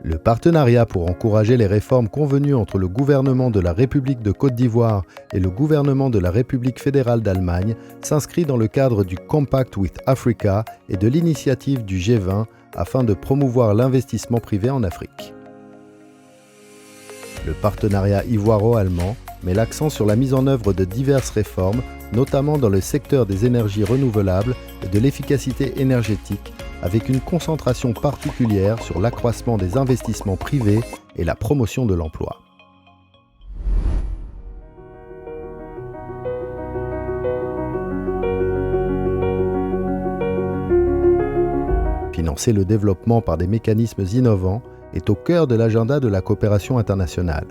Le partenariat pour encourager les réformes convenues entre le gouvernement de la République de Côte d'Ivoire et le gouvernement de la République fédérale d'Allemagne s'inscrit dans le cadre du Compact with Africa et de l'initiative du G20 afin de promouvoir l'investissement privé en Afrique. Le partenariat ivoiro-allemand met l'accent sur la mise en œuvre de diverses réformes, notamment dans le secteur des énergies renouvelables et de l'efficacité énergétique, avec une concentration particulière sur l'accroissement des investissements privés et la promotion de l'emploi. Financer le développement par des mécanismes innovants est au cœur de l'agenda de la coopération internationale.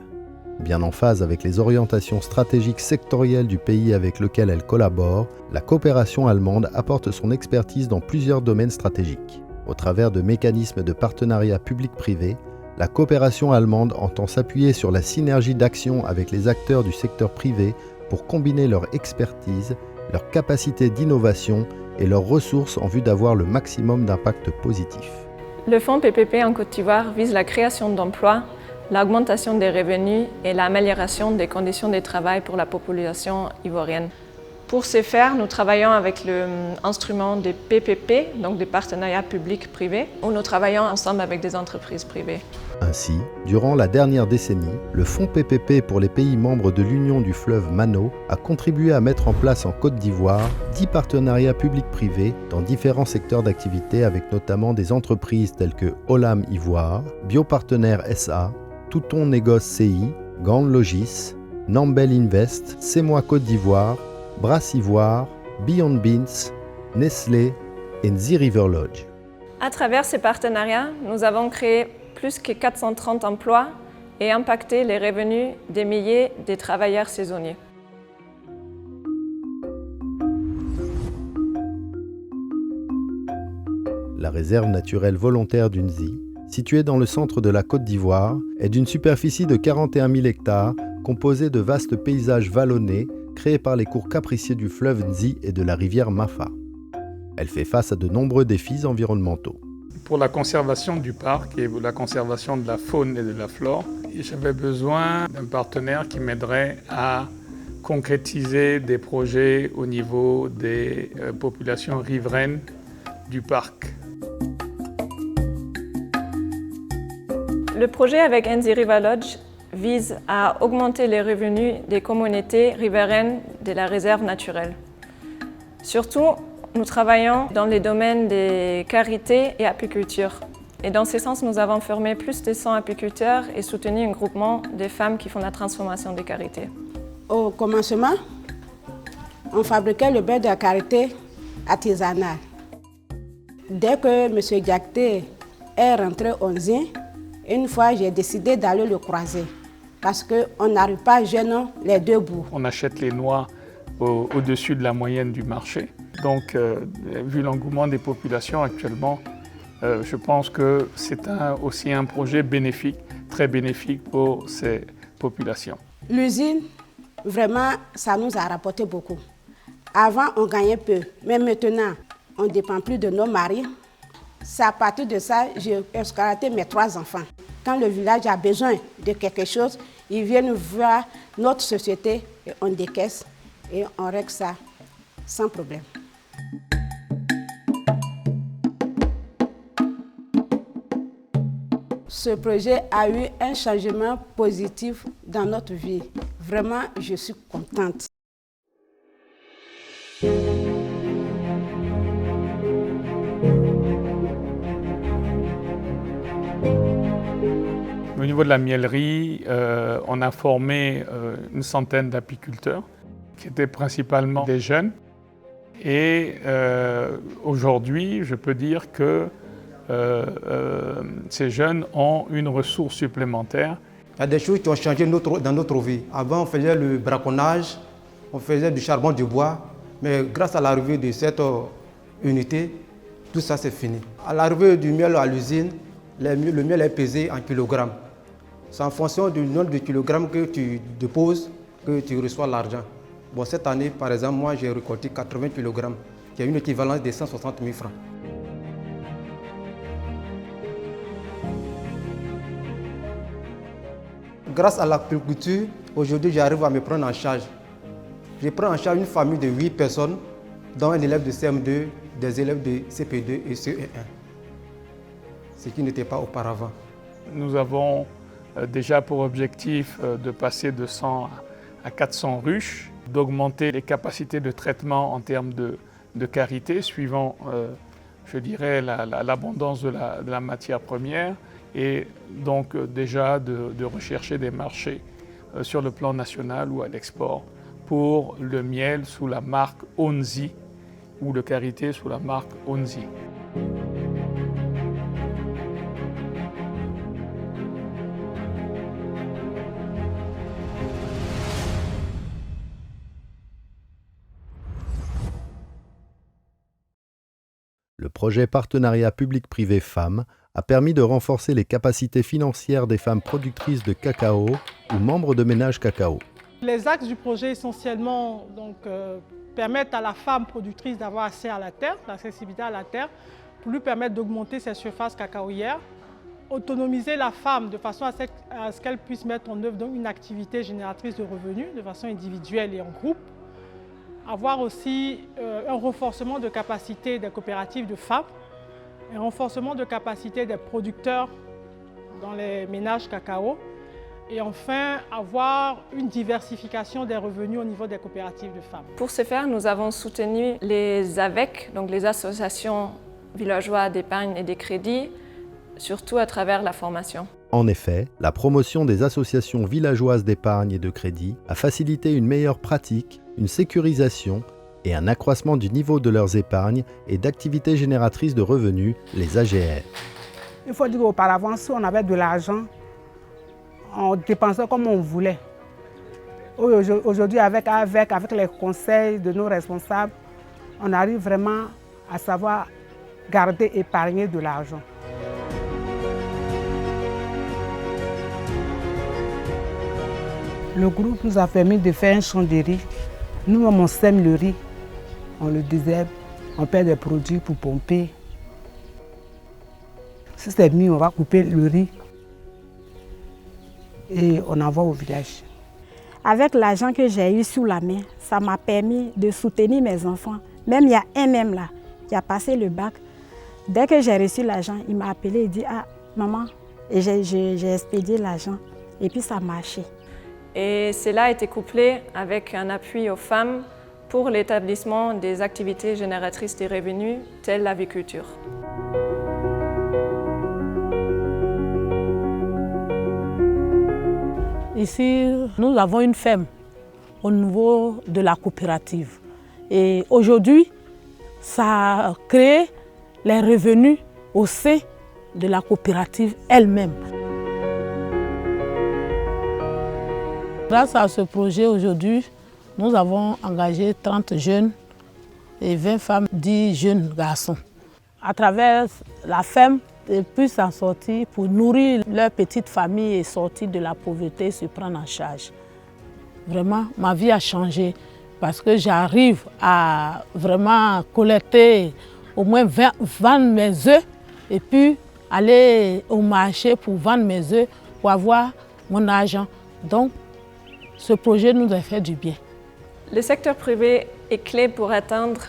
Bien en phase avec les orientations stratégiques sectorielles du pays avec lequel elle collabore, la coopération allemande apporte son expertise dans plusieurs domaines stratégiques. Au travers de mécanismes de partenariat public-privé, la coopération allemande entend s'appuyer sur la synergie d'action avec les acteurs du secteur privé pour combiner leur expertise, leur capacité d'innovation et leurs ressources en vue d'avoir le maximum d'impact positif. Le fonds PPP en Côte d'Ivoire vise la création d'emplois, l'augmentation des revenus et l'amélioration des conditions de travail pour la population ivoirienne. Pour ce faire, nous travaillons avec l'instrument des PPP, donc des partenariats publics-privés, où nous travaillons ensemble avec des entreprises privées. Ainsi, durant la dernière décennie, le fonds PPP pour les pays membres de l'Union du fleuve Mano a contribué à mettre en place en Côte d'Ivoire 10 partenariats publics-privés dans différents secteurs d'activité avec notamment des entreprises telles que Olam Ivoire, Biopartner SA, Touton Négoce CI, Gand Logis, Nambel Invest, C'est moi Côte d'Ivoire, Brasse Ivoire, Beyond Beans, Nestlé et Nzi River Lodge. À travers ces partenariats, nous avons créé plus que 430 emplois et impacté les revenus des milliers de travailleurs saisonniers. La réserve naturelle volontaire du Nzi, située dans le centre de la Côte d'Ivoire, est d'une superficie de 41 000 hectares, composée de vastes paysages vallonnés créés par les cours capricieux du fleuve Nzi et de la rivière Mafa. Elle fait face à de nombreux défis environnementaux. Pour la conservation du parc et la conservation de la faune et de la flore, j'avais besoin d'un partenaire qui m'aiderait à concrétiser des projets au niveau des populations riveraines du parc. Le projet avec Nzi River Lodge vise à augmenter les revenus des communautés riveraines de la réserve naturelle. Surtout, nous travaillons dans les domaines de karité et apiculture. Et dans ce sens, nous avons formé plus de 100 apiculteurs et soutenu un groupement de femmes qui font la transformation des karités. Au commencement, on fabriquait le beurre de karité artisanal. Dès que M. Diakité est rentré au Nzi, une fois j'ai décidé d'aller le croiser parce qu'on n'arrive pas jeune les deux bouts. On achète les noix au-dessus de la moyenne du marché. Donc, vu l'engouement des populations actuellement, je pense que c'est aussi un projet bénéfique, très bénéfique pour ces populations. L'usine, vraiment, ça nous a rapporté beaucoup. Avant, on gagnait peu, mais maintenant, on ne dépend plus de nos maris. C'est à partir de ça que j'ai escalaté mes 3 enfants. Quand le village a besoin de quelque chose, ils viennent voir notre société et on décaisse et on règle ça sans problème. Ce projet a eu un changement positif dans notre vie. Vraiment, je suis contente. Au niveau de la miellerie, on a formé une centaine d'apiculteurs qui étaient principalement des jeunes. Et aujourd'hui, je peux dire que ces jeunes ont une ressource supplémentaire. Il y a des choses qui ont changé dans notre vie. Avant, on faisait le braconnage, on faisait du charbon de bois, mais grâce à l'arrivée de cette unité, tout ça c'est fini. À l'arrivée du miel à l'usine, le miel est pesé en kilogrammes. C'est en fonction du nombre de kilogrammes que tu déposes que tu reçois l'argent. Bon, cette année, par exemple, moi j'ai récolté 80 kg, qui a une équivalence de 160 000 francs. Grâce à l'agriculture, aujourd'hui, j'arrive à me prendre en charge. Je prends en charge une famille de 8 personnes, dont un élève de CM2, des élèves de CP2 et CE1. Ce qui n'était pas auparavant. Nous avons déjà pour objectif de passer de 100 à 400 ruches, d'augmenter les capacités de traitement en termes de carité, suivant, je dirais, l'abondance de la matière première, et donc déjà de rechercher des marchés sur le plan national ou à l'export pour le miel sous la marque Onzi ou le karité sous la marque Onzi. Le projet Partenariat public-privé femmes a permis de renforcer les capacités financières des femmes productrices de cacao ou membres de ménages cacao. Les axes du projet essentiellement permettent à la femme productrice d'avoir accès à la terre, l'accessibilité à la terre, pour lui permettre d'augmenter ses surfaces cacaoyères, autonomiser la femme de façon à ce qu'elle puisse mettre en œuvre une activité génératrice de revenus de façon individuelle et en groupe, avoir aussi un renforcement de capacité des coopératives de femmes, un renforcement de capacité des producteurs dans les ménages cacao, et enfin avoir une diversification des revenus au niveau des coopératives de femmes. Pour ce faire, nous avons soutenu les AVEC, donc les associations villageoises d'épargne et de crédit, surtout à travers la formation. En effet, la promotion des associations villageoises d'épargne et de crédit a facilité une meilleure pratique, une sécurisation et un accroissement du niveau de leurs épargnes et d'activités génératrices de revenus, les AGR. Il faut dire qu'auparavant, si on avait de l'argent, on dépensait comme on voulait. Aujourd'hui, avec les conseils de nos responsables, on arrive vraiment à savoir garder, épargner de l'argent. Le groupe nous a permis de faire un champ de riz. Nous-mêmes, on sème le riz, on le désherbe, on perd des produits pour pomper. Si c'est mis, on va couper le riz et on envoie au village. Avec l'argent que j'ai eu sous la main, ça m'a permis de soutenir mes enfants. Même il y a un même là qui a passé le bac. Dès que j'ai reçu l'argent, il m'a appelé et dit « Ah, maman », et j'ai expédié l'argent. Et puis ça a marché. Et cela a été couplé avec un appui aux femmes pour l'établissement des activités génératrices de revenus, telles l'aviculture. Ici, nous avons une ferme au niveau de la coopérative. Et aujourd'hui, ça a créé les revenus au sein de la coopérative elle-même. Grâce à ce projet aujourd'hui, nous avons engagé 30 jeunes et 20 femmes, 10 jeunes garçons. À travers la ferme, ils puissent s'en sortir pour nourrir leur petite famille et sortir de la pauvreté et se prendre en charge. Vraiment, ma vie a changé parce que j'arrive à vraiment collecter au moins 20 mes œufs et puis aller au marché pour vendre mes œufs pour avoir mon argent. Donc, ce projet nous a fait du bien. Le secteur privé est clé pour atteindre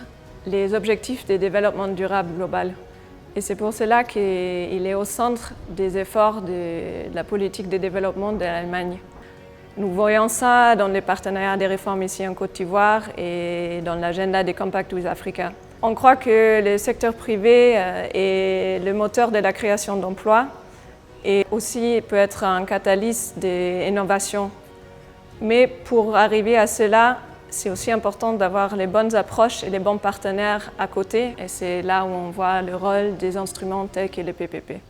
les objectifs de développement durable global. Et c'est pour cela qu'il est au centre des efforts de la politique de développement de l'Allemagne. Nous voyons ça dans les partenariats des réformes ici en Côte d'Ivoire et dans l'agenda des Compact with Africa. On croit que le secteur privé est le moteur de la création d'emplois et aussi peut être un catalyse d'innovation. Mais pour arriver à cela, c'est aussi important d'avoir les bonnes approches et les bons partenaires à côté. Et c'est là où on voit le rôle des instruments tels que les PPP.